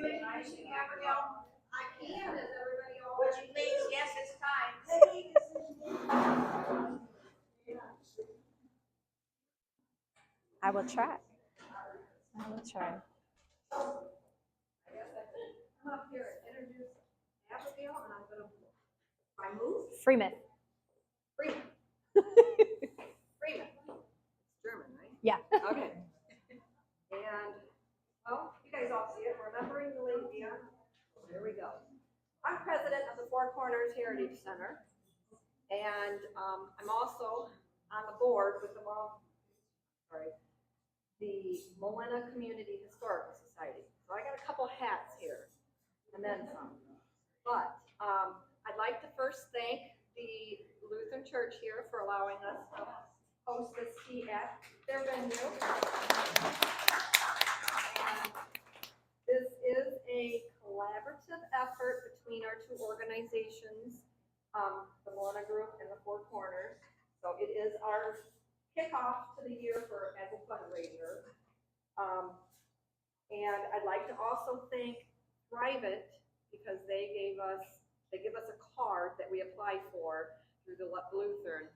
doing icing, Abigail? I can. Is everybody all ready? Would you please? Yes, it's time. I will try. I will try. Come up here and introduce Abigail, and I'm going to Freimuth. Freimuth. Freimuth. Freimuth. It's German, right? Yeah. Okay. And, well, you guys all see it. Remembering the late Dion. Here we go. I'm president of the Four Corners Heritage Center. And I'm also on the board with the Molena Community Historical Society. So I got a couple hats here, and then some. But I'd like to first thank the Lutheran Church here for allowing us to host this tea at their venue. And this is a collaborative effort between our two organizations, the Molena Group and the Four Corners. So it is our kickoff to the year as a fundraiser. And I'd like to also thank Thrive It, because they give us a card that we apply for through the Lutheran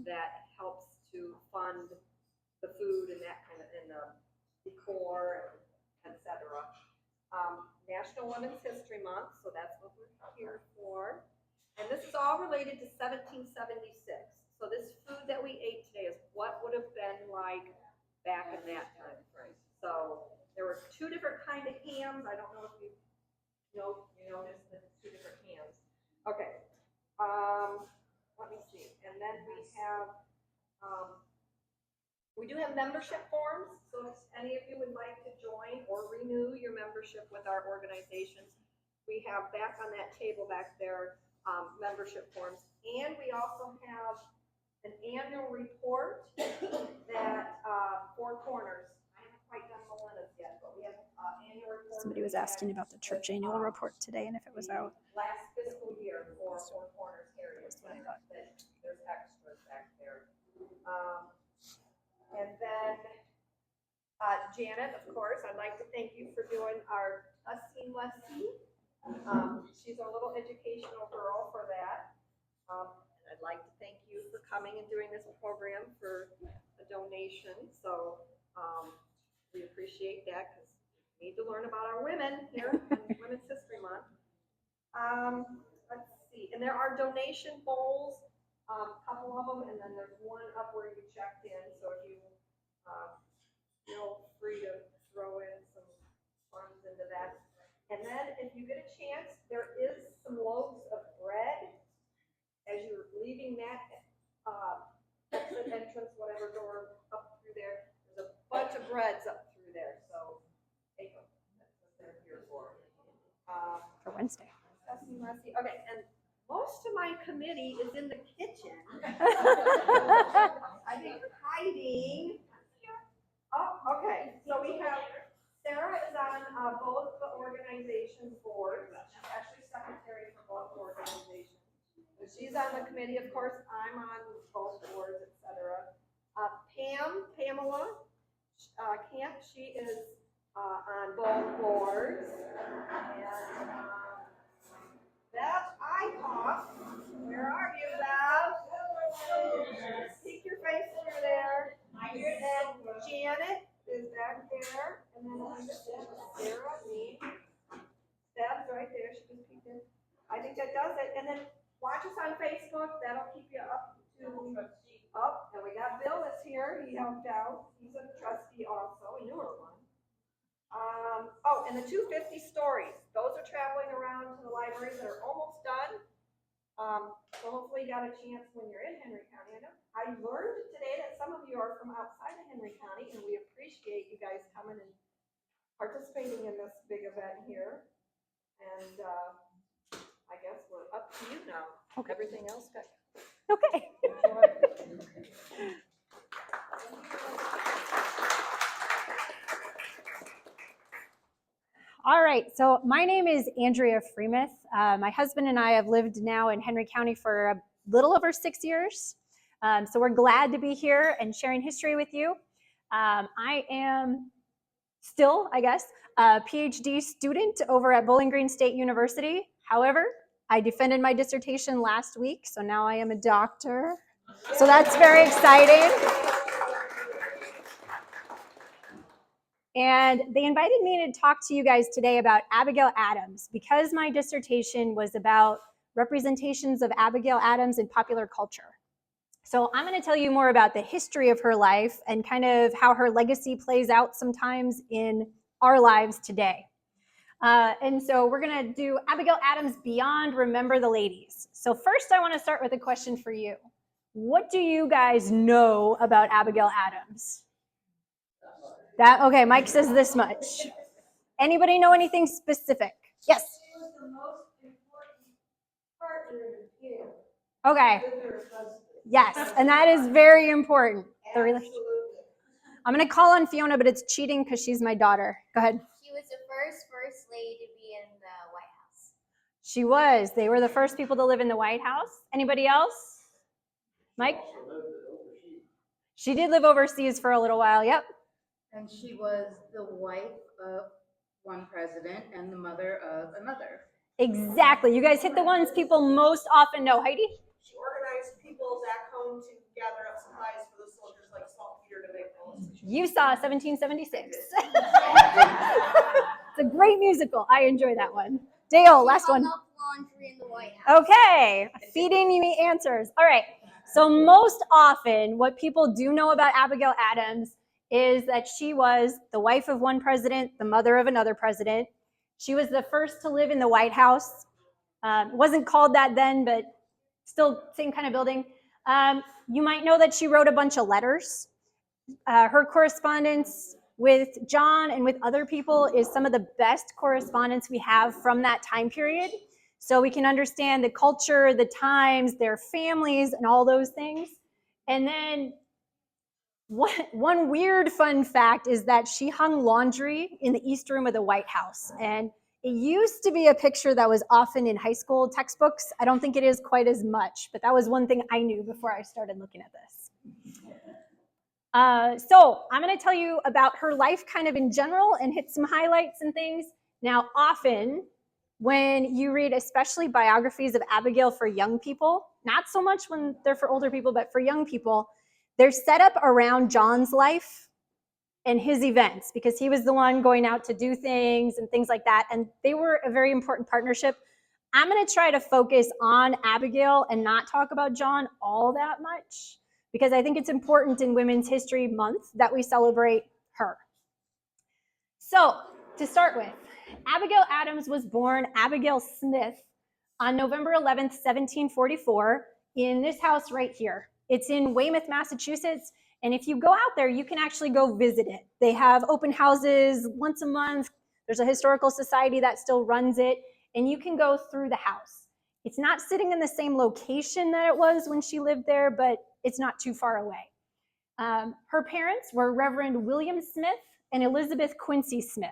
that helps to fund the food and that kind of, and the decor, etc. National Women's History Month, so that's what we're here for. And this is all related to 1776. So this food that we ate today is what would have been like back in that time frame. So there were two different kind of hams. I don't know if you noticed that it's two different hams. Okay. Let me see. And then we do have membership forms. So if any of you would like to join or renew your membership with our organizations, we have back on that table back there membership forms. And we also have an annual report that Four Corners. I haven't quite done Molena's yet, but we have annual report. Somebody was asking about the church annual report today and if it was out. Last fiscal year for Four Corners Heritage. There's extras back there. And then Janet, of course, I'd like to thank you for doing our Tussie Lussie. She's a little educational girl for that. And I'd like to thank you for coming and doing this program for a donation. So we appreciate that, because we need to learn about our women here in Women's History Month. Let's see. And there are donation bowls, a couple of them, and then there's one up where you checked in. So if you feel free to throw in some funds into that. And then if you get a chance, there is some loaves of bread as you're leaving that exit entrance, whatever door up through there. There's a bunch of breads up through there, so take them. That's what they're here for. For Wednesday. Okay, and most of my committee is in the kitchen. I think hiding. Oh, okay. So we have Sarah is on both the organizations boards. She's actually secretary for both organizations. So she's on the committee, of course. I'm on both boards, etc. Pamela Camp, she is on both boards. And Bev Eichhoff, where are you, Bev? Peek your face through there. And Janet is back there. And then Sarah, me. Bev's right there. She just peeked in. I think that does it. And then watch us on Facebook. That'll keep you up to up. And we got Bill is here. He helped out. He's a trustee also, a newer one. Oh, and the 250 stories. Those are traveling around to the libraries that are almost done. So hopefully you got a chance when you're in Henry County. I learned today that some of you are from outside of Henry County, and we appreciate you guys coming and participating in this big event here. And I guess we're up to you now. Okay. Everything else got. Okay. All right, so my name is Andrea Freimuth. My husband and I have lived now in Henry County for a little over 6 years. So we're glad to be here and sharing history with you. I am still, I guess, a PhD student over at Bowling Green State University. However, I defended my dissertation last week, so now I am a doctor. So that's very exciting. And they invited me to talk to you guys today about Abigail Adams because my dissertation was about representations of Abigail Adams in popular culture. So I'm going to tell you more about the history of her life and kind of how her legacy plays out sometimes in our lives today. And so we're going to do Abigail Adams beyond Remember the Ladies. So first I want to start with a question for you. What do you guys know about Abigail Adams? Okay, Mike says this much. Anybody know anything specific? Yes? She was the most important partner in here. Okay. Yes, and that is very important. Absolutely. I'm going to call on Fiona, but it's cheating because she's my daughter. Go ahead. She was the first lady to be in the White House. She was. They were the first people to live in the White House. Anybody else? Mike? She did live overseas for a little while, yep. And she was the wife of one president and the mother of another. Exactly. You guys hit the ones people most often know. Heidi? She organized people back home to gather up supplies for the soldiers like saltpeter to make bullets. You saw 1776. It's a great musical. I enjoy that one. Dale, last one. Up laundry in the White House. Okay, feeding me answers. All right, so most often what people do know about Abigail Adams is that she was the wife of one president, the mother of another president. She was the first to live in the White House. It wasn't called that then, but still same kind of building. You might know that she wrote a bunch of letters. Her correspondence with John and with other people is some of the best correspondence we have from that time period. So we can understand the culture, the times, their families, and all those things. And then one weird fun fact is that she hung laundry in the East Room of the White House. And it used to be a picture that was often in high school textbooks. I don't think it is quite as much, but that was one thing I knew before I started looking at this. So I'm going to tell you about her life kind of in general and hit some highlights and things. Now, often when you read especially biographies of Abigail for young people, not so much when they're for older people, but for young people, they're set up around John's life and his events because he was the one going out to do things and things like that. And they were a very important partnership. I'm going to try to focus on Abigail and not talk about John all that much because I think it's important in Women's History Month that we celebrate her. So to start with, Abigail Adams was born Abigail Smith on November 11th, 1744 in this house right here. It's in Weymouth, Massachusetts, and if you go out there, you can actually go visit it. They have open houses once a month. There's a historical society that still runs it, and you can go through the house. It's not sitting in the same location that it was when she lived there, but it's not too far away. Her parents were Reverend William Smith and Elizabeth Quincy Smith.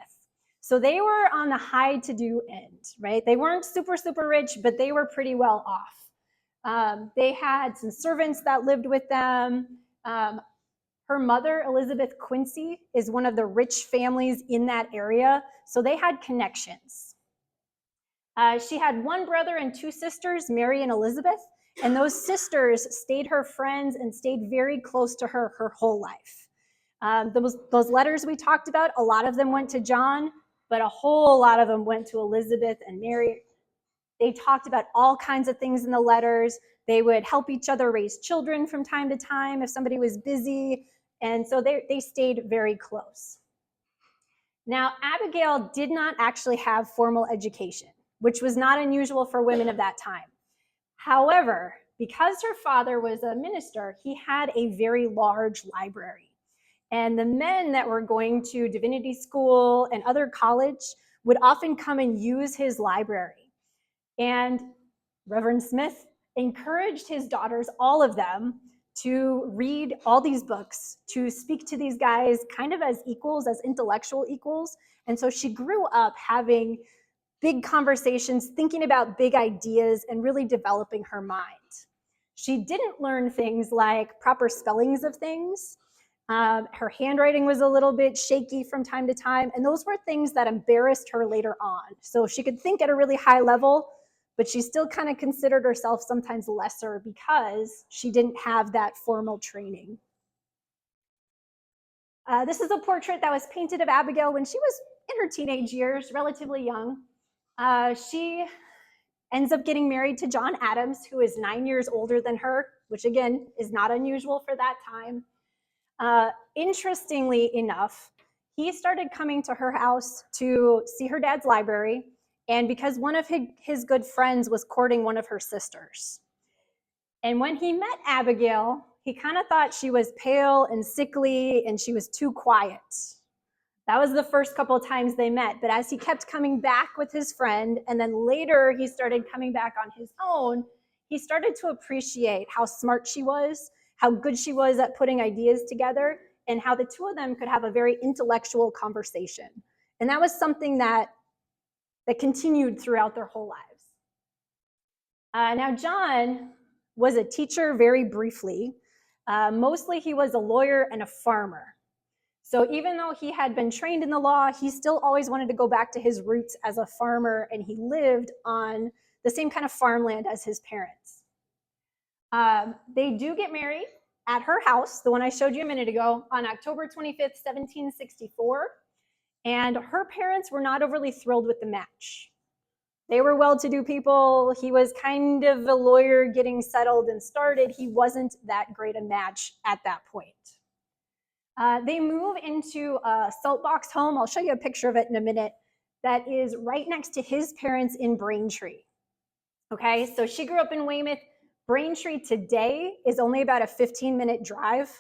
So they were on the high to-do end, right? They weren't super, super rich, but they were pretty well off. They had some servants that lived with them. Her mother, Elizabeth Quincy, is one of the rich families in that area, so they had connections. She had one brother and two sisters, Mary and Elizabeth, and those sisters stayed her friends and stayed very close to her whole life. Those letters we talked about, a lot of them went to John, but a whole lot of them went to Elizabeth and Mary. They talked about all kinds of things in the letters. They would help each other raise children from time to time if somebody was busy. And so they stayed very close. Now, Abigail did not actually have formal education, which was not unusual for women of that time. However, because her father was a minister, he had a very large library. And the men that were going to divinity school and other college would often come and use his library. And Reverend Smith encouraged his daughters, all of them, to read all these books, to speak to these guys kind of as equals, as intellectual equals. And so she grew up having big conversations, thinking about big ideas, and really developing her mind. She didn't learn things like proper spellings of things. Her handwriting was a little bit shaky from time to time, and those were things that embarrassed her later on. So she could think at a really high level, but she still kind of considered herself sometimes lesser because she didn't have that formal training. This is a portrait that was painted of Abigail when she was in her teenage years, relatively young. She ends up getting married to John Adams, who is 9 years older than her, which again is not unusual for that time. Interestingly enough, he started coming to her house to see her dad's library, and because one of his good friends was courting one of her sisters. And when he met Abigail, he kind of thought she was pale and sickly and she was too quiet. That was the first couple of times they met. But as he kept coming back with his friend, and then later he started coming back on his own, he started to appreciate how smart she was, how good she was at putting ideas together, and how the two of them could have a very intellectual conversation. And that was something that continued throughout their whole lives. Now, John was a teacher very briefly. Mostly he was a lawyer and a farmer. So even though he had been trained in the law, he still always wanted to go back to his roots as a farmer, and he lived on the same kind of farmland as his parents. They do get married at her house, the one I showed you a minute ago, on October 25th, 1764, and her parents were not overly thrilled with the match. They were well-to-do people. He was kind of a lawyer getting settled and started. He wasn't that great a match at that point. They move into a Saltbox home. I'll show you a picture of it in a minute. That is right next to his parents in Braintree. Okay, so she grew up in Weymouth. Braintree today is only about a 15-minute drive.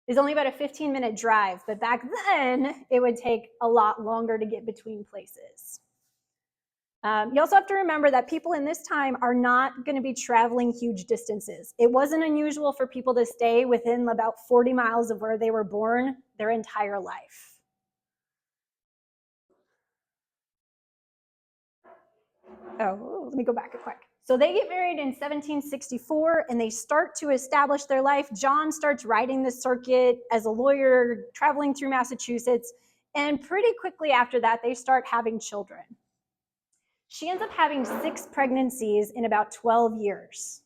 But back then it would take a lot longer to get between places. You also have to remember that people in this time are not going to be traveling huge distances. It wasn't unusual for people to stay within about 40 miles of where they were born their entire life. Oh, let me go back quick. So they get married in 1764 and they start to establish their life. John starts riding the circuit as a lawyer, traveling through Massachusetts, and pretty quickly after that, they start having children. She ends up having 6 pregnancies in about 12 years.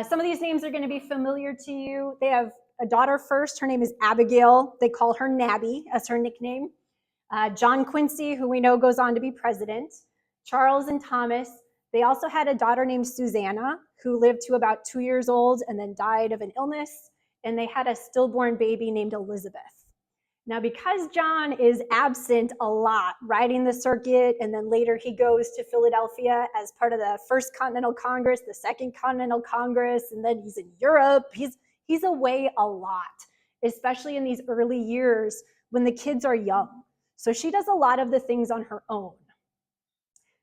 Some of these names are going to be familiar to you. They have a daughter first. Her name is Abigail. They call her Nabby as her nickname. John Quincy, who we know goes on to be president. Charles and Thomas. They also had a daughter named Susanna, who lived to about 2 years old and then died of an illness. And they had a stillborn baby named Elizabeth. Now, because John is absent a lot, riding the circuit, and then later he goes to Philadelphia as part of the First Continental Congress, the Second Continental Congress, and then he's in Europe. He's away a lot, especially in these early years when the kids are young. So she does a lot of the things on her own.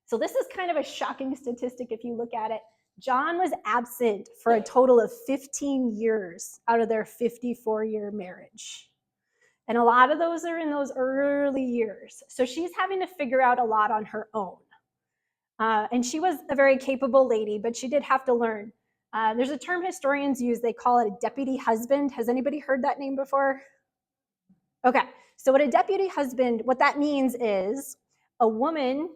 So this is kind of a shocking statistic if you look at it. John was absent for a total of 15 years out of their 54-year marriage. And a lot of those are in those early years. So she's having to figure out a lot on her own. And she was a very capable lady, but she did have to learn. There's a term historians use. They call it a deputy husband. Has anybody heard that name before? Okay. So what a deputy husband, what that means is a woman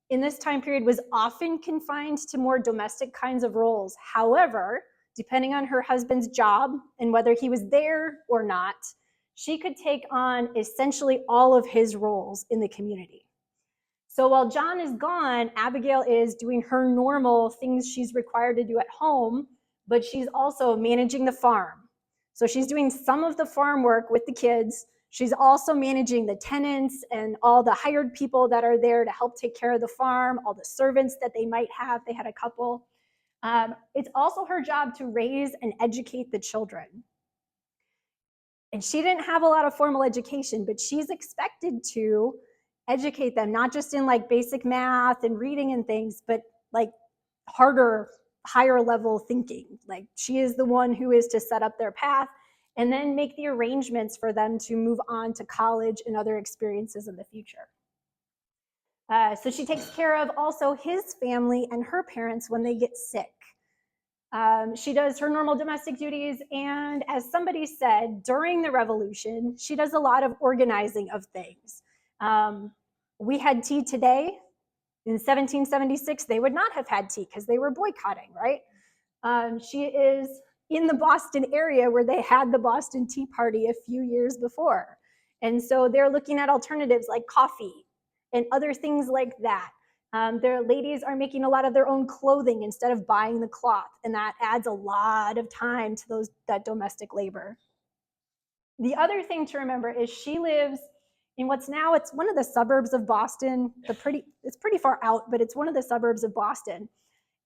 in this time period was often confined to more domestic kinds of roles. However, depending on her husband's job and whether he was there or not, she could take on essentially all of his roles in the community. So while John is gone, Abigail is doing her normal things she's required to do at home, but she's also managing the farm. So she's doing some of the farm work with the kids. She's also managing the tenants and all the hired people that are there to help take care of the farm, all the servants that they might have. They had a couple. It's also her job to raise and educate the children. And she didn't have a lot of formal education, but she's expected to educate them, not just in like basic math and reading and things, but like harder, higher level thinking. Like she is the one who is to set up their path and then make the arrangements for them to move on to college and other experiences in the future. So she takes care of also his family and her parents when they get sick. She does her normal domestic duties, and as somebody said, during the revolution, she does a lot of organizing of things. We had tea today. In 1776, they would not have had tea because they were boycotting, right? She is in the Boston area where they had the Boston Tea Party a few years before. And so they're looking at alternatives like coffee and other things like that. Their ladies are making a lot of their own clothing instead of buying the cloth, and that adds a lot of time to that domestic labor. The other thing to remember is she lives in what's now, it's one of the suburbs of Boston. It's pretty far out, but it's one of the suburbs of Boston.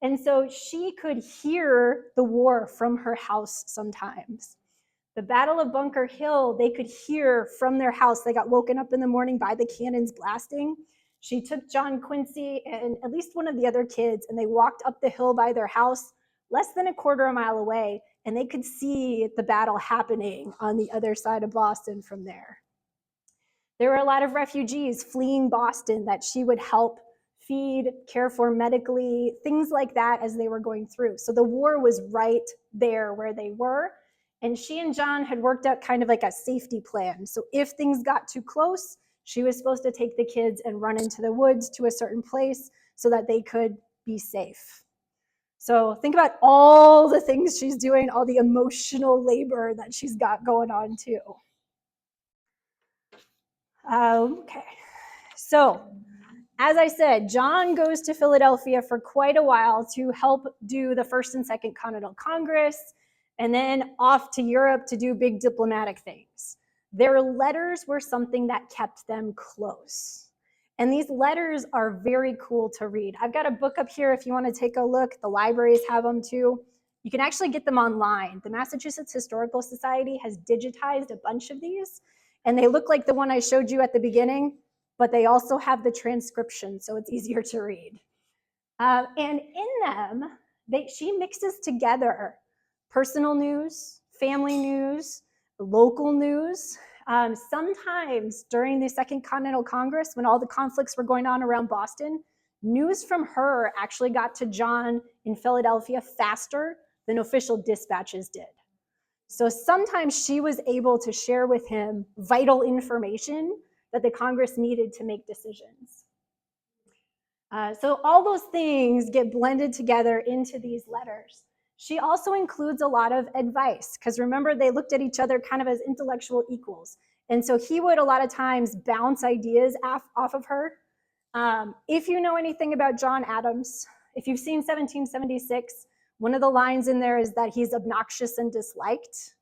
And so she could hear the war from her house sometimes. The Battle of Bunker Hill, they could hear from their house. They got woken up in the morning by the cannons blasting. She took John Quincy and at least one of the other kids, and they walked up the hill by their house, less than a quarter of a mile away, and they could see the battle happening on the other side of Boston from there. There were a lot of refugees fleeing Boston that she would help feed, care for medically, things like that as they were going through. So the war was right there where they were. And she and John had worked out kind of like a safety plan. So if things got too close, she was supposed to take the kids and run into the woods to a certain place so that they could be safe. So think about all the things she's doing, all the emotional labor that she's got going on too. Okay, so as I said, John goes to Philadelphia for quite a while to help do the First and Second Continental Congress, and then off to Europe to do big diplomatic things. Their letters were something that kept them close. And these letters are very cool to read. I've got a book up here if you want to take a look. The libraries have them too. You can actually get them online. The Massachusetts Historical Society has digitized a bunch of these, and they look like the one I showed you at the beginning, but they also have the transcription, so it's easier to read. And in them, she mixes together personal news, family news, local news. Sometimes during the Second Continental Congress, when all the conflicts were going on around Boston, news from her actually got to John in Philadelphia faster than official dispatches did. So sometimes she was able to share with him vital information that the Congress needed to make decisions. So all those things get blended together into these letters. She also includes a lot of advice, because remember, they looked at each other kind of as intellectual equals. And so he would a lot of times bounce ideas off of her. If you know anything about John Adams, if you've seen 1776, one of the lines in there is that he's obnoxious and disliked.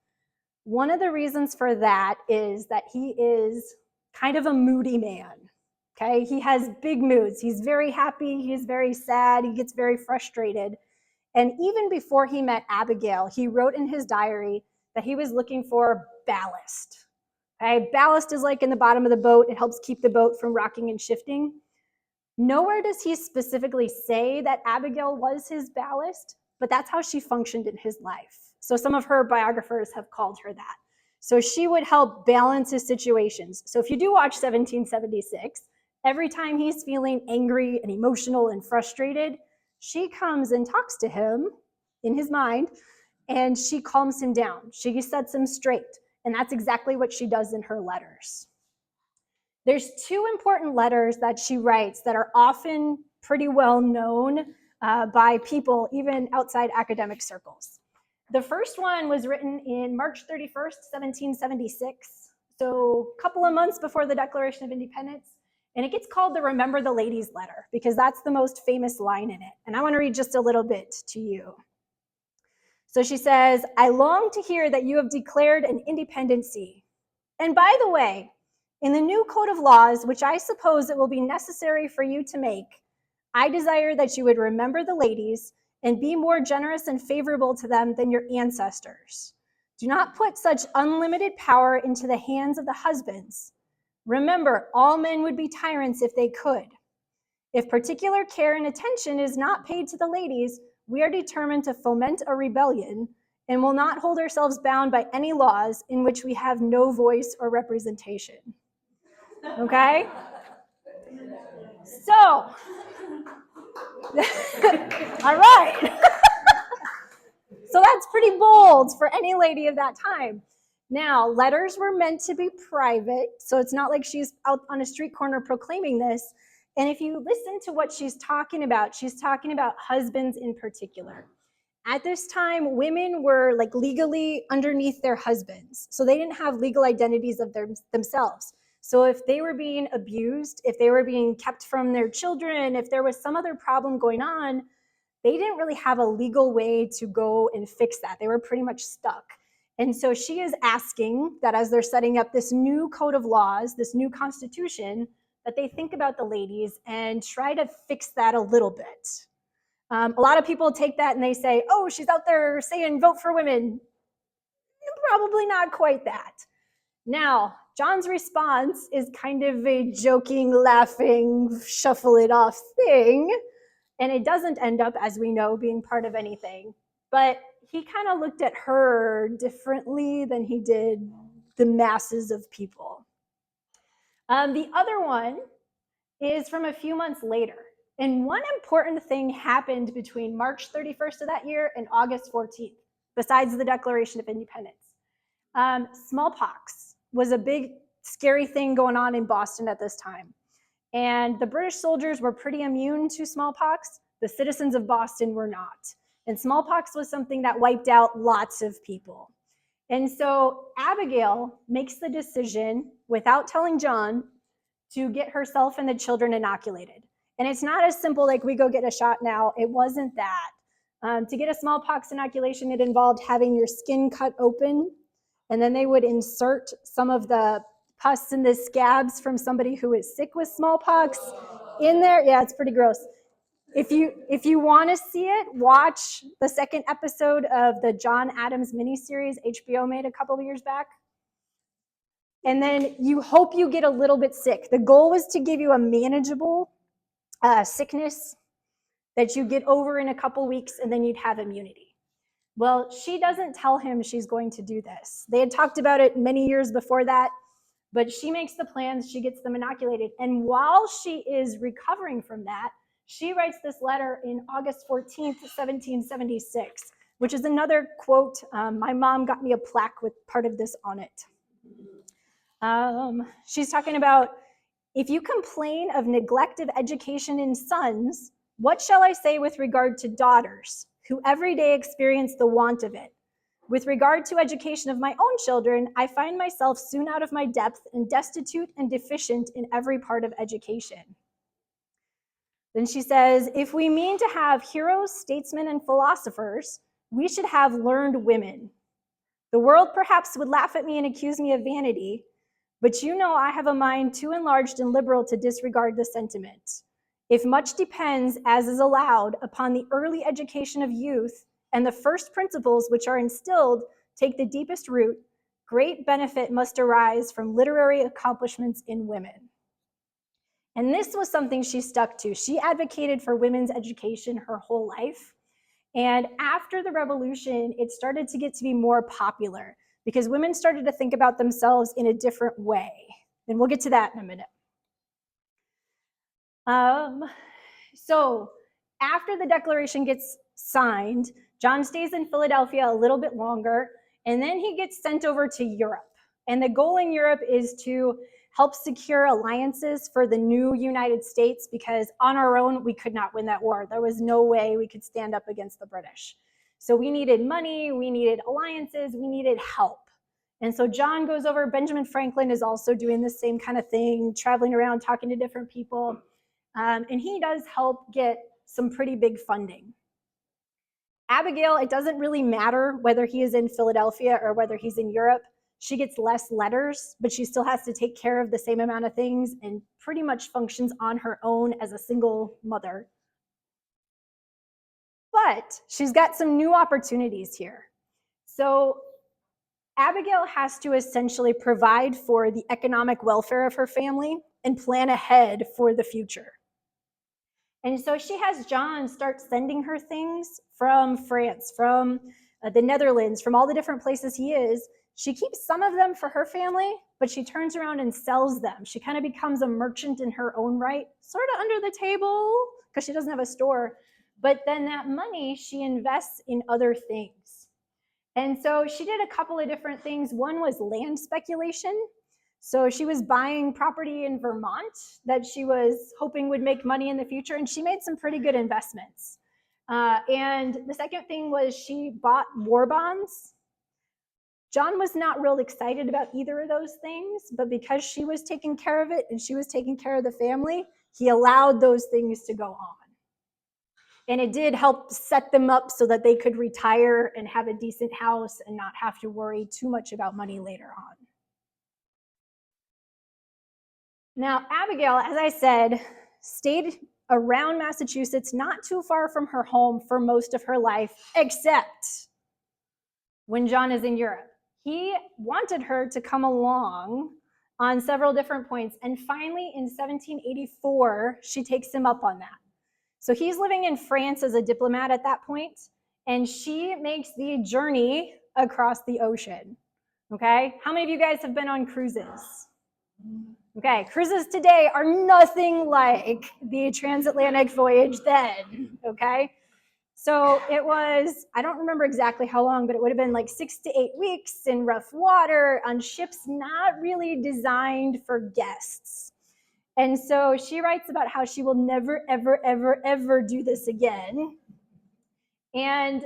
One of the reasons for that is that he is kind of a moody man. Okay, he has big moods. He's very happy, he's very sad, he gets very frustrated. And even before he met Abigail, he wrote in his diary that he was looking for ballast. Okay, ballast is like in the bottom of the boat. It helps keep the boat from rocking and shifting. Nowhere does he specifically say that Abigail was his ballast, but that's how she functioned in his life. So some of her biographers have called her that. So she would help balance his situations. So if you do watch 1776, every time he's feeling angry and emotional and frustrated, she comes and talks to him in his mind, and she calms him down. She sets him straight. And that's exactly what she does in her letters. There's two important letters that she writes that are often pretty well known by people, even outside academic circles. The first one was written in March 31st, 1776, so a couple of months before the Declaration of Independence, and it gets called the Remember the Ladies letter because that's the most famous line in it. And I want to read just a little bit to you. So she says, "I long to hear that you have declared an independency. And by the way, in the new code of laws, which I suppose it will be necessary for you to make, I desire that you would remember the ladies and be more generous and favorable to them than your ancestors. Do not put such unlimited power into the hands of the husbands. Remember, all men would be tyrants if they could. If particular care and attention is not paid to the ladies, we are determined to foment a rebellion and will not hold ourselves bound by any laws in which we have no voice or representation." Okay? So, all right. So that's pretty bold for any lady of that time. Now, letters were meant to be private, so it's not like she's out on a street corner proclaiming this. And if you listen to what she's talking about husbands in particular. At this time, women were like legally underneath their husbands, so they didn't have legal identities of themselves. So if they were being abused, if they were being kept from their children, if there was some other problem going on, they didn't really have a legal way to go and fix that. They were pretty much stuck. And so she is asking that as they're setting up this new code of laws, this new constitution, that they think about the ladies and try to fix that a little bit. A lot of people take that and they say, oh, she's out there saying vote for women. Probably not quite that. Now, John's response is kind of a joking, laughing, shuffle it off thing. And it doesn't end up, as we know, being part of anything. But he kind of looked at her differently than he did the masses of people. The other one is from a few months later. And one important thing happened between March 31st of that year and August 14th, besides the Declaration of Independence. Smallpox was a big, scary thing going on in Boston at this time. And the British soldiers were pretty immune to smallpox. The citizens of Boston were not. And smallpox was something that wiped out lots of people. And so Abigail makes the decision, without telling John, to get herself and the children inoculated. And it's not as simple like we go get a shot now. It wasn't that. To get a smallpox inoculation, it involved having your skin cut open, and then they would insert some of the pus and the scabs from somebody who is sick with smallpox in there. Yeah, it's pretty gross. If you want to see it, watch the second episode of the John Adams miniseries HBO made a couple of years back. And then you hope you get a little bit sick. The goal was to give you a manageable sickness that you get over in a couple weeks, and then you'd have immunity. Well, she doesn't tell him she's going to do this. They had talked about it many years before that, but she makes the plans, she gets them inoculated. And while she is recovering from that, she writes this letter in August 14th, 1776, which is another quote. My mom got me a plaque with part of this on it. She's talking about, if you complain of neglect of education in sons, what shall I say with regard to daughters, who every day experience the want of it? With regard to education of my own children, I find myself soon out of my depth and destitute and deficient in every part of education. Then she says, if we mean to have heroes, statesmen, and philosophers, we should have learned women. The world perhaps would laugh at me and accuse me of vanity, but you know I have a mind too enlarged and liberal to disregard the sentiment. If much depends, as is allowed, upon the early education of youth, and the first principles which are instilled take the deepest root, great benefit must arise from literary accomplishments in women. And this was something she stuck to. She advocated for women's education her whole life. And after the revolution, it started to get to be more popular because women started to think about themselves in a different way. And we'll get to that in a minute. So after the Declaration gets signed, John stays in Philadelphia a little bit longer, and then he gets sent over to Europe. And the goal in Europe is to help secure alliances for the new United States, because on our own, we could not win that war. There was no way we could stand up against the British. So we needed money, we needed alliances, we needed help. And so John goes over. Benjamin Franklin is also doing the same kind of thing, traveling around, talking to different people. And he does help get some pretty big funding. Abigail, it doesn't really matter whether he is in Philadelphia or whether he's in Europe. She gets less letters, but she still has to take care of the same amount of things and pretty much functions on her own as a single mother. But she's got some new opportunities here. So Abigail has to essentially provide for the economic welfare of her family and plan ahead for the future. And so she has John start sending her things from France, from the Netherlands, from all the different places he is. She keeps some of them for her family, but she turns around and sells them. She kind of becomes a merchant in her own right, sort of under the table, because she doesn't have a store. But then that money she invests in other things. And so she did a couple of different things. One was land speculation. So she was buying property in Vermont that she was hoping would make money in the future, and she made some pretty good investments. And the second thing was she bought war bonds. John was not real excited about either of those things, but because she was taking care of it and she was taking care of the family, he allowed those things to go on. And it did help set them up so that they could retire and have a decent house and not have to worry too much about money later on. Now, Abigail, as I said, stayed around Massachusetts, not too far from her home for most of her life, except when John is in Europe. He wanted her to come along on several different points, and finally in 1784, she takes him up on that. So he's living in France as a diplomat at that point, and she makes the journey across the ocean. Okay, how many of you guys have been on cruises? Okay, cruises today are nothing like the transatlantic voyage then, okay? So it was, I don't remember exactly how long, but it would have been like 6 to 8 weeks in rough water on ships not really designed for guests. And so she writes about how she will never, ever, ever, ever do this again. And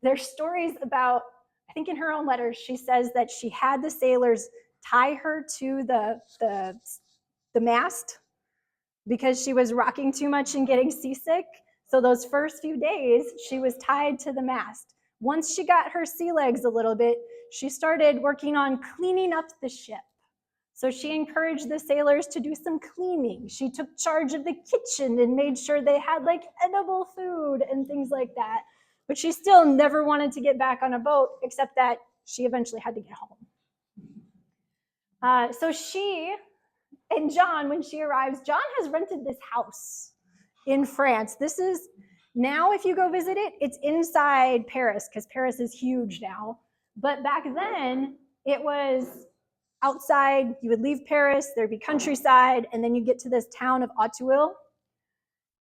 there's stories about, I think in her own letters, she says that she had the sailors tie her to the mast because she was rocking too much and getting seasick. So those first few days, she was tied to the mast. Once she got her sea legs a little bit, she started working on cleaning up the ship. So she encouraged the sailors to do some cleaning. She took charge of the kitchen and made sure they had like edible food and things like that. But she still never wanted to get back on a boat, except that she eventually had to get home. So she and John, when she arrives, John has rented this house in France. This is, now if you go visit it, it's inside Paris, because Paris is huge now. But back then, it was outside. You would leave Paris, there'd be countryside, and then you get to this town of Auteuil.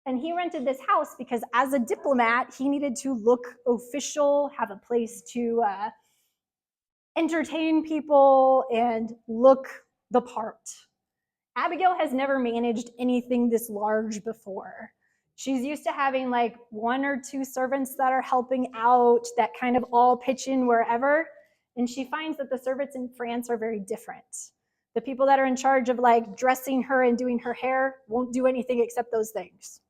And he rented this house because as a diplomat, he needed to look official, have a place to entertain people, and look the part. Abigail has never managed anything this large before. She's used to having like 1 or 2 servants that are helping out, that kind of all pitch in wherever. And she finds that the servants in France are very different. The people that are in charge of like dressing her and doing her hair won't do anything except those things.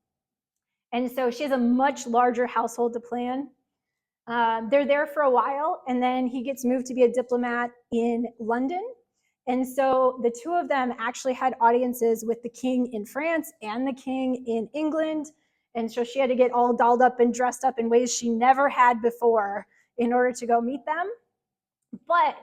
And so she has a much larger household to plan. They're there for a while, and then he gets moved to be a diplomat in London. And so the two of them actually had audiences with the king in France and the king in England. And so she had to get all dolled up and dressed up in ways she never had before in order to go meet them. But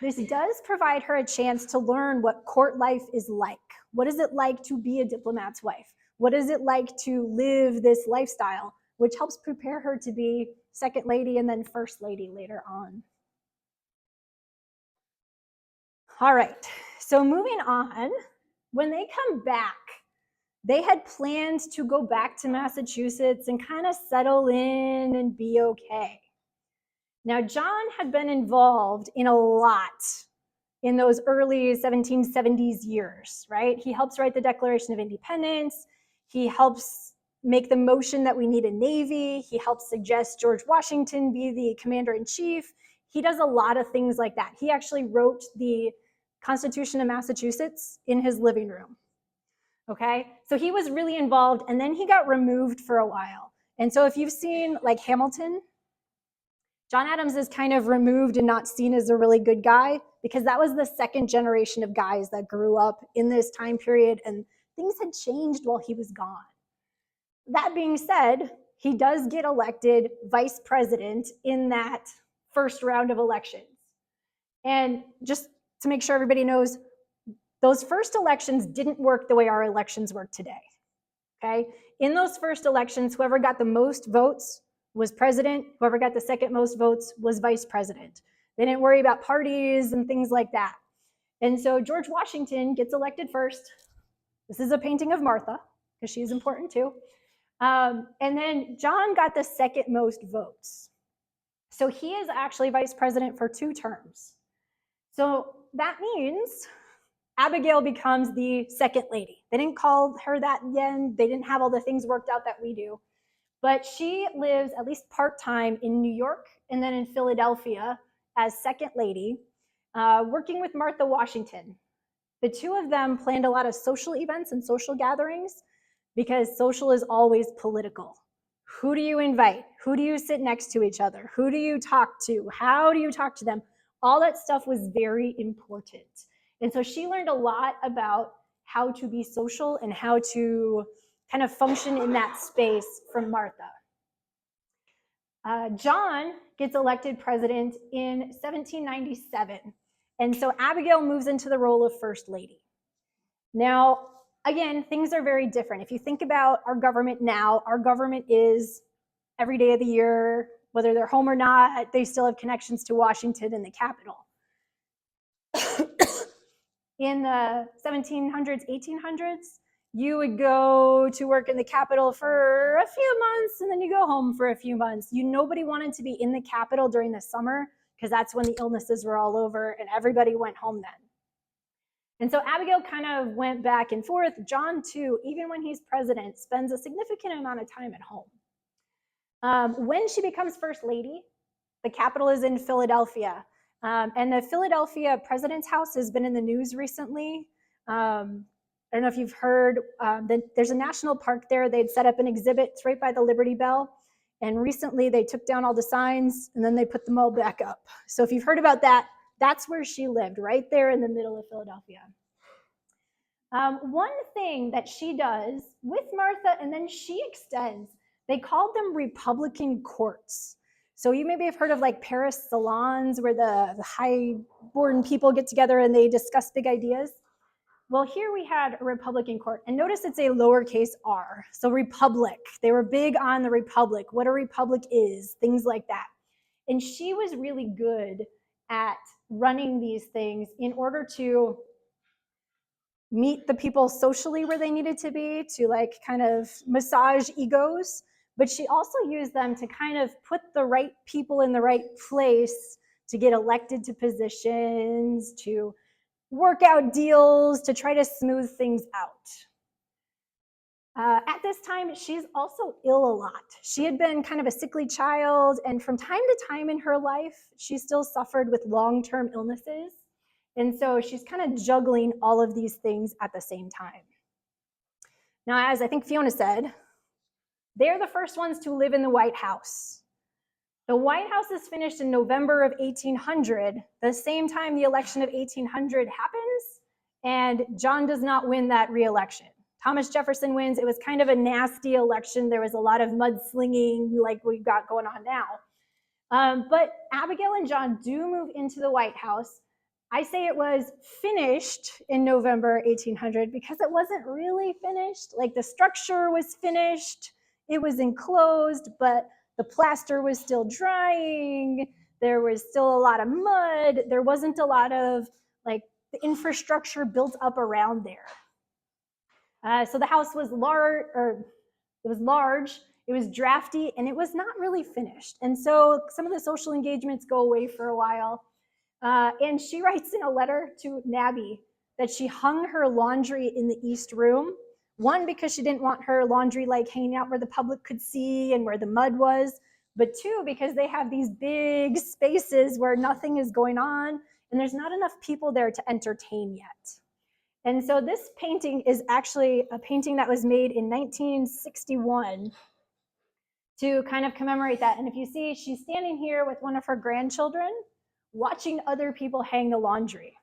this does provide her a chance to learn what court life is like. What is it like to be a diplomat's wife? What is it like to live this lifestyle, which helps prepare her to be second lady and then first lady later on. All right, so moving on, when they come back, they had planned to go back to Massachusetts and kind of settle in and be okay. Now, John had been involved in a lot in those early 1770s years, right? He helps write the Declaration of Independence. He helps make the motion that we need a navy. He helps suggest George Washington be the commander-in-chief. He does a lot of things like that. He actually wrote the Constitution of Massachusetts in his living room. Okay, so he was really involved, and then he got removed for a while. And so if you've seen like Hamilton, John Adams is kind of removed and not seen as a really good guy because that was the second generation of guys that grew up in this time period, and things had changed while he was gone. That being said, he does get elected vice president in that first round of elections. And just to make sure everybody knows, those first elections didn't work the way our elections work today, okay? In those first elections, whoever got the most votes was president. Whoever got the second most votes was vice president. They didn't worry about parties and things like that. And so George Washington gets elected first. This is a painting of Martha, because she's important too. And then John got the second most votes. So he is actually vice president for 2 terms. So that means Abigail becomes the second lady. They didn't call her that then. They didn't have all the things worked out that we do. But she lives at least part-time in New York and then in Philadelphia as second lady, working with Martha Washington. The 2 of them planned a lot of social events and social gatherings because social is always political. Who do you invite? Who do you sit next to each other? Who do you talk to? How do you talk to them? All that stuff was very important. And so she learned a lot about how to be social and how to kind of function in that space from Martha. John gets elected president in 1797. And so Abigail moves into the role of first lady. Now, again, things are very different. If you think about our government now, our government is every day of the year, whether they're home or not, they still have connections to Washington and the Capitol. In the 1700s, 1800s, you would go to work in the Capitol for a few months and then you go home for a few months. Nobody wanted to be in the Capitol during the summer because that's when the illnesses were all over and everybody went home then. And so Abigail kind of went back and forth. John, too, even when he's president, spends a significant amount of time at home. When she becomes first lady, the Capitol is in Philadelphia. And the Philadelphia President's House has been in the news recently. I don't know if you've heard, that there's a national park there. They'd set up an exhibit right by the Liberty Bell. And recently they took down all the signs and then they put them all back up. So if you've heard about that, that's where she lived, right there in the middle of Philadelphia. One thing that she does with Martha, and then she extends, they called them Republican courts. So you maybe have heard of like Paris salons where the high-born people get together and they discuss big ideas. Well, here we had a Republican court, and notice it's a lowercase r, so republic. They were big on the republic, what a republic is, things like that. And she was really good at running these things in order to meet the people socially where they needed to be, to like kind of massage egos, but she also used them to kind of put the right people in the right place to get elected to positions, to work out deals, to try to smooth things out. At this time, she's also ill a lot. She had been kind of a sickly child, and from time to time in her life, she still suffered with long-term illnesses. And so she's kind of juggling all of these things at the same time. Now, as I think Fiona said, they're the first ones to live in the White House. The White House is finished in November of 1800, the same time the election of 1800 happens, and John does not win that re-election. Thomas Jefferson wins. It was kind of a nasty election. There was a lot of mudslinging like we've got going on now. But Abigail and John do move into the White House. I say it was finished in November 1800 because it wasn't really finished. Like the structure was finished, it was enclosed, but the plaster was still drying. There was still a lot of mud. There wasn't a lot of like the infrastructure built up around there. So the house was large, it was drafty, and it was not really finished. And so some of the social engagements go away for a while. And she writes in a letter to Nabby that she hung her laundry in the East Room. One, because she didn't want her laundry like hanging out where the public could see and where the mud was. But 2, because they have these big spaces where nothing is going on and there's not enough people there to entertain yet. And so this painting is actually a painting that was made in 1961 to kind of commemorate that. And if you see, she's standing here with one of her grandchildren watching other people hang the laundry.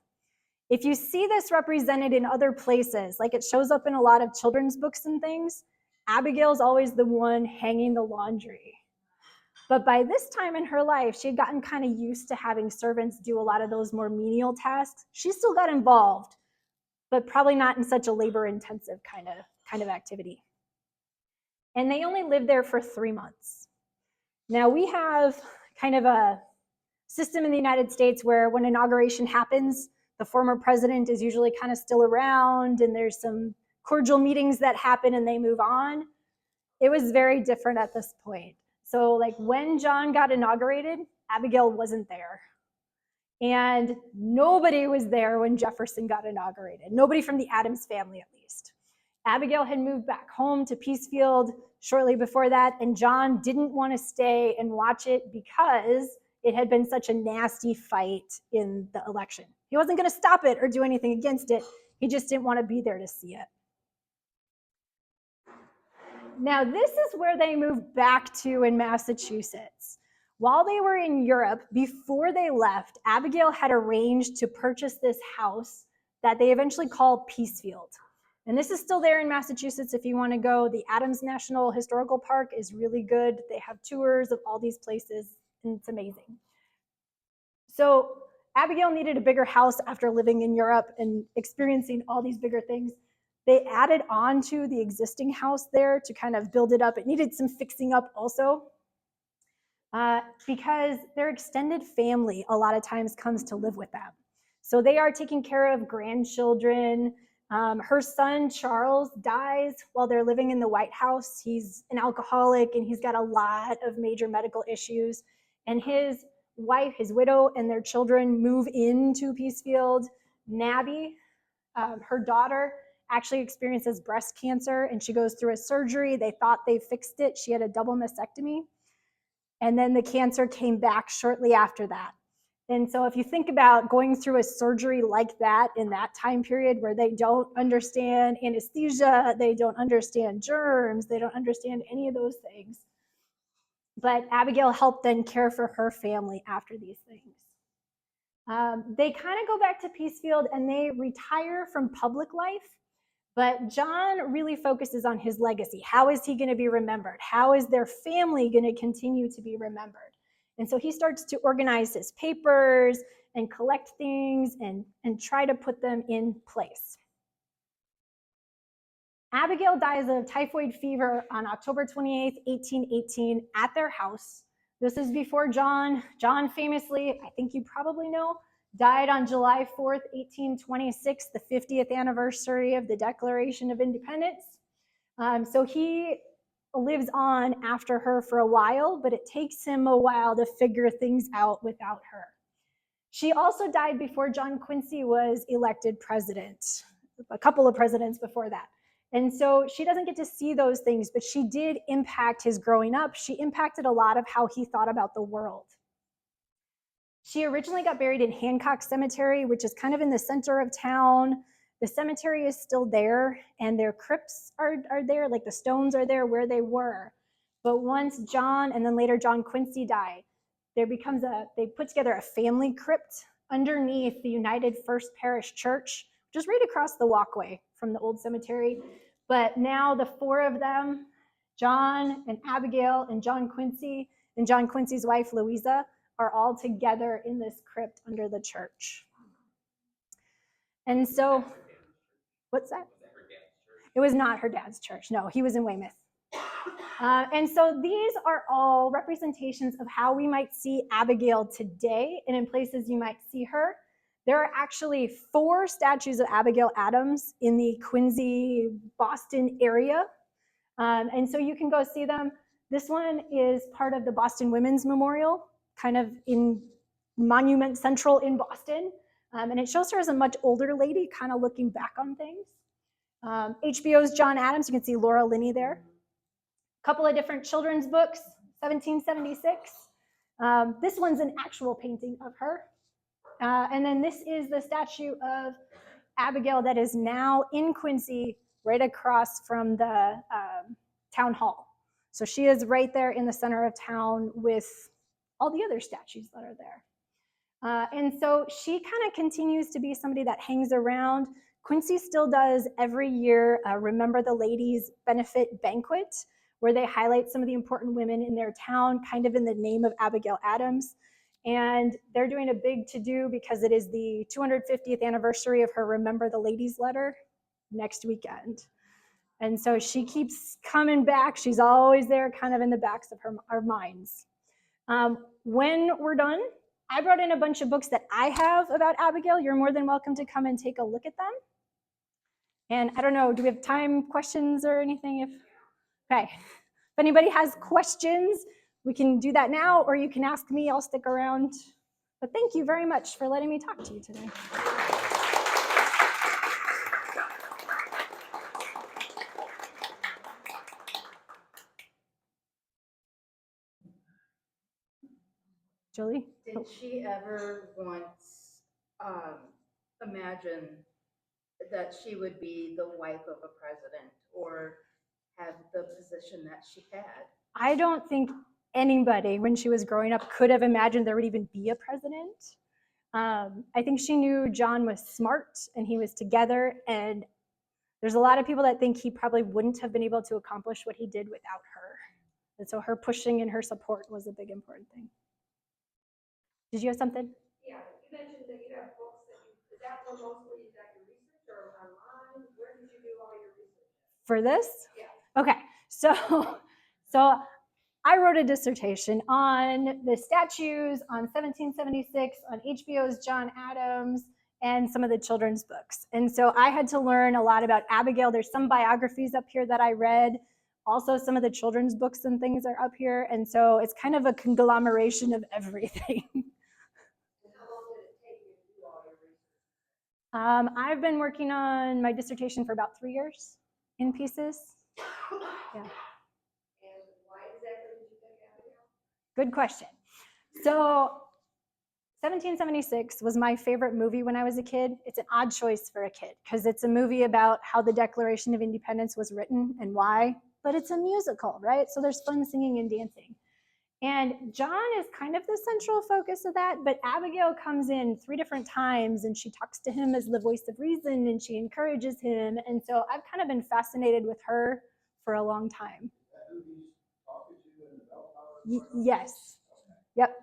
If you see this represented in other places, like it shows up in a lot of children's books and things, Abigail's always the one hanging the laundry. But by this time in her life, she had gotten kind of used to having servants do a lot of those more menial tasks. She still got involved, but probably not in such a labor-intensive kind of activity. And they only lived there for 3 months. Now we have kind of a system in the United States where when inauguration happens, the former president is usually kind of still around and there's some cordial meetings that happen and they move on. It was very different at this point. So like when John got inaugurated, Abigail wasn't there. And nobody was there when Jefferson got inaugurated. Nobody from the Adams family, at least. Abigail had moved back home to Peacefield shortly before that, and John didn't want to stay and watch it because it had been such a nasty fight in the election. He wasn't going to stop it or do anything against it. He just didn't want to be there to see it. Now, this is where they moved back to in Massachusetts. While they were in Europe, before they left, Abigail had arranged to purchase this house that they eventually called Peacefield. And this is still there in Massachusetts if you want to go. The Adams National Historical Park is really good. They have tours of all these places, and it's amazing. So Abigail needed a bigger house after living in Europe and experiencing all these bigger things. They added on to the existing house there to kind of build it up. It needed some fixing up also because their extended family a lot of times comes to live with them. So they are taking care of grandchildren. Her son, Charles, dies while they're living in the White House. He's an alcoholic and he's got a lot of major medical issues. And his wife, his widow, and their children move into Peacefield. Nabby, her daughter, actually experiences breast cancer and she goes through a surgery. They thought they fixed it. She had a double mastectomy. And then the cancer came back shortly after that. And so if you think about going through a surgery like that in that time period where they don't understand anesthesia, they don't understand germs, they don't understand any of those things. But Abigail helped then care for her family after these things. They kind of go back to Peacefield and they retire from public life. But John really focuses on his legacy. How is he going to be remembered? How is their family going to continue to be remembered? And so he starts to organize his papers and collect things and try to put them in place. Abigail dies of typhoid fever on October 28th, 1818 at their house. This is before John. John famously, I think you probably know, died on July 4th, 1826, the 50th anniversary of the Declaration of Independence. So he lives on after her for a while, but it takes him a while to figure things out without her. She also died before John Quincy was elected president, a couple of presidents before that. And so she doesn't get to see those things, but she did impact his growing up. She impacted a lot of how he thought about the world. She originally got buried in Hancock Cemetery, which is kind of in the center of town. The cemetery is still there, and their crypts are there, like the stones are there where they were. But once John, and then later John Quincy died, they put together a family crypt underneath the United First Parish Church, just right across the walkway from the old cemetery. But now the four of them, John and Abigail and John Quincy and John Quincy's wife, Louisa, are all together in this crypt under the church. And so, what's that? It was not her dad's church. No, he was in Weymouth. And so these are all representations of how we might see Abigail today and in places you might see her. There are actually 4 statues of Abigail Adams in the Quincy, Boston area. And so you can go see them. This one is part of the Boston Women's Memorial, kind of in Monument Central in Boston. And it shows her as a much older lady, kind of looking back on things. HBO's John Adams, you can see Laura Linney there. A couple of different children's books, 1776. This one's an actual painting of her. And then this is the statue of Abigail that is now in Quincy, right across from the town hall. So she is right there in the center of town with all the other statues that are there. And so she kind of continues to be somebody that hangs around. Quincy still does every year Remember the Ladies benefit banquet, where they highlight some of the important women in their town, kind of in the name of Abigail Adams. And they're doing a big to-do because it is the 250th anniversary of her Remember the Ladies letter next weekend. And so she keeps coming back. She's always there, kind of in the backs of our minds. When we're done, I brought in a bunch of books that I have about Abigail. You're more than welcome to come and take a look at them. And I don't know, do we have time, questions, or anything? Okay. If anybody has questions, We can do that now, or you can ask me, I'll stick around. But thank you very much for letting me talk to you today. Julie? Did she ever once imagine that she would be the wife of a president or have the position that she had? I don't think anybody, when she was growing up, could have imagined there would even be a president. I think she knew John was smart and he was together, and there's a lot of people that think he probably wouldn't have been able to accomplish what he did without her. And so her pushing and her support was a big important thing. Did you have something? Yeah, you mentioned that you have books that is that where mostly you got your research or online? Where did you do all your research? For this? Yeah. Okay, so I wrote a dissertation on the statues, on 1776, on HBO's John Adams, and some of the children's books. And so I had to learn a lot about Abigail. There's some biographies up here that I read. Also, some of the children's books and things are up here. And so it's kind of a conglomeration of everything. And how long did it take you to do all your research? I've been working on my dissertation for about 3 years in pieces. Yeah. And why exactly did you pick Abigail? Good question. So 1776 was my favorite movie when I was a kid. It's an odd choice for a kid because it's a movie about how the Declaration of Independence was written and why, but it's a musical, right? So there's fun singing and dancing. And John is kind of the central focus of that, but Abigail comes in 3 different times and she talks to him as the voice of reason and she encourages him. And so I've kind of been fascinated with her for a long time. Yes. Yep.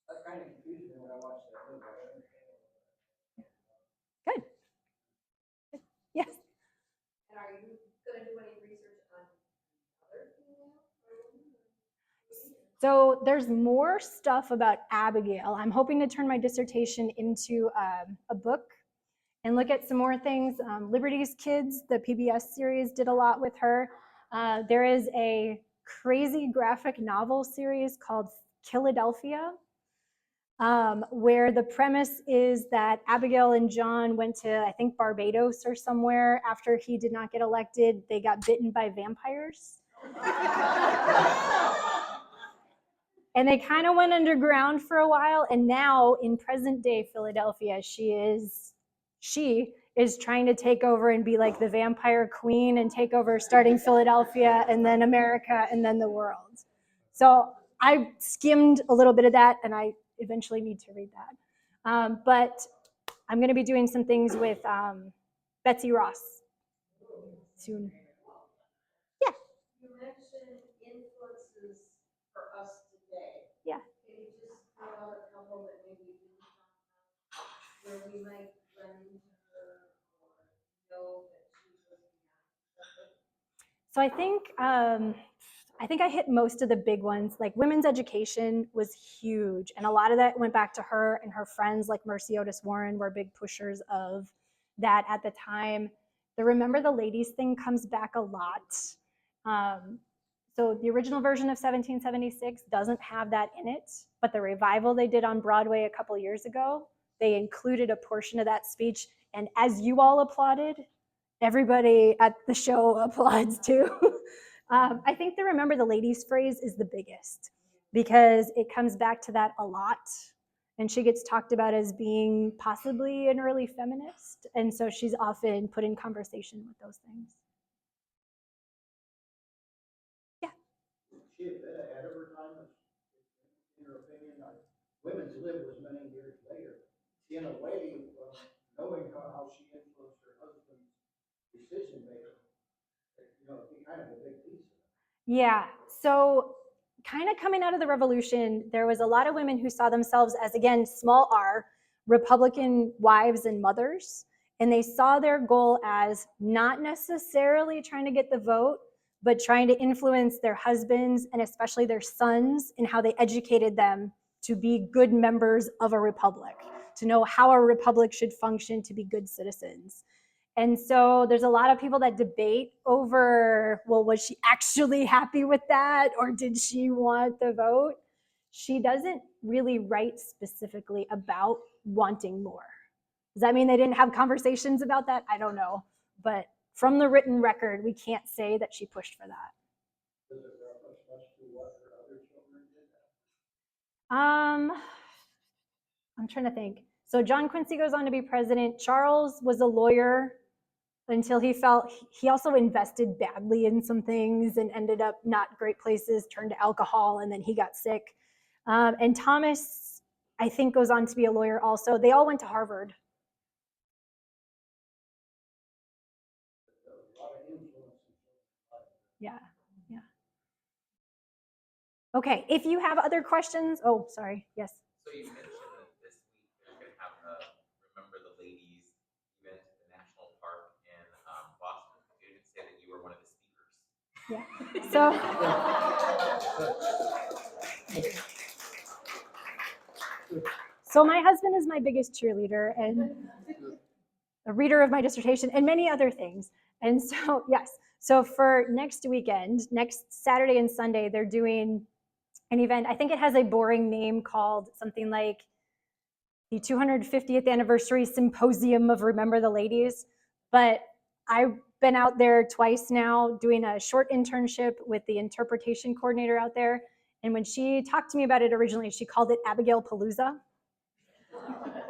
That kind of confused me when I watched that movie. Good. Yes. And are you going to do any research on other female or women? So there's more stuff about Abigail. I'm hoping to turn my dissertation into a book and look at some more things. Liberty's Kids, the PBS series, did a lot with her. There is a crazy graphic novel series called Philadelphia, where the premise is that Abigail and John went to, I think, Barbados or somewhere after he did not get elected. They got bitten by vampires. And they kind of went underground for a while. And now in present day Philadelphia, she is trying to take over and be like the vampire queen and take over starting Philadelphia and then America and then the world. So I skimmed a little bit of that and I eventually need to read that. But I'm going to be doing some things with Betsy Ross soon. Yeah. You mentioned influences for us today. Yeah. Can you just throw out a couple that maybe we didn't talk about, where we might run into her or know that she was behind? So I think I hit most of the big ones. Like women's education was huge, and a lot of that went back to her and her friends like Mercy Otis Warren were big pushers of that at the time. The Remember the Ladies thing comes back a lot. So the original version of 1776 doesn't have that in it, but the revival they did on Broadway a couple years ago, they included a portion of that speech, and as you all applauded, everybody at the show applauds too. I think the Remember the Ladies phrase is the biggest because it comes back to that a lot. And she gets talked about as being possibly an early feminist. And so she's often put in conversation with those things. Yeah. She had been ahead of her time, in her opinion. Women's Lib was many years later. In a way, knowing how she influenced her husband's decision making, it'd be kind of a big piece of it. Yeah. So kind of coming out of the revolution, there was a lot of women who saw themselves as, again, small r, Republican wives and mothers. And they saw their goal as not necessarily trying to get the vote, but trying to influence their husbands and especially their sons in how they educated them to be good members of a republic, to know how a republic should function, to be good citizens. And so there's a lot of people that debate over, well, was she actually happy with that, or did she want the vote? She doesn't really write specifically about wanting more. Does that mean they didn't have conversations about that? I don't know. But from the written record, we can't say that she pushed for that. Does it reference much to what her other children did? I'm trying to think. So John Quincy goes on to be president. Charles was a lawyer until he felt he also invested badly in some things and ended up not great places, turned to alcohol, and then he got sick. And Thomas, I think, goes on to be a lawyer also. They all went to Harvard. A lot of influence in children's lives. Yeah, yeah. Okay, if you have other questions, oh, sorry, yes. So you mentioned that this week they're going to have a Remember the Ladies event at the National Park in Boston. You didn't say that you were one of the speakers. Yeah. So my husband is my biggest cheerleader and a reader of my dissertation and many other things. And so, yes. So for next weekend, next Saturday and Sunday, they're doing an event. I think it has a boring name called something like the 250th Anniversary Symposium of Remember the Ladies. But I've been out there twice now doing a short internship with the interpretation coordinator out there. And when she talked to me about it originally, she called it Abigail Palooza,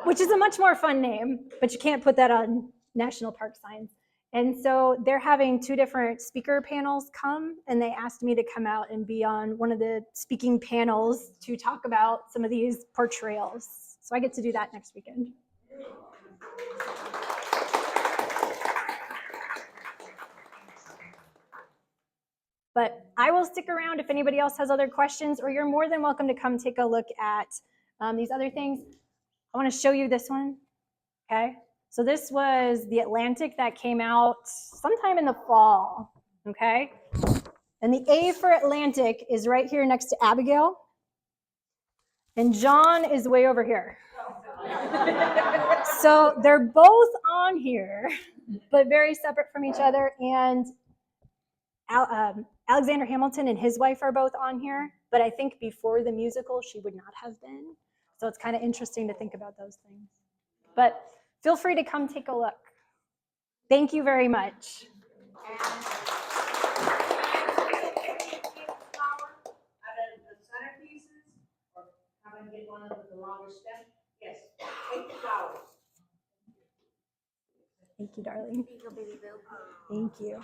which is a much more fun name, but you can't put that on national park signs. And so they're having two different speaker panels come, and they asked me to come out and be on one of the speaking panels to talk about some of these portrayals. So I get to do that next weekend. But I will stick around if anybody else has other questions, or you're more than welcome to come take a look at these other things. I want to show you this one, okay? So this was the Atlantic that came out sometime in the fall, okay? And the A for Atlantic is right here next to Abigail. And John is way over here. So they're both on here, but very separate from each other. And Alexander Hamilton and his wife are both on here, but I think before the musical, she would not have been. So it's kind of interesting to think about those things. But feel free to come take a look. Thank you very much. Out of the centerpieces, or how to get one of the longest stem? Yes, take the flowers. Thank you, darling. Thank you.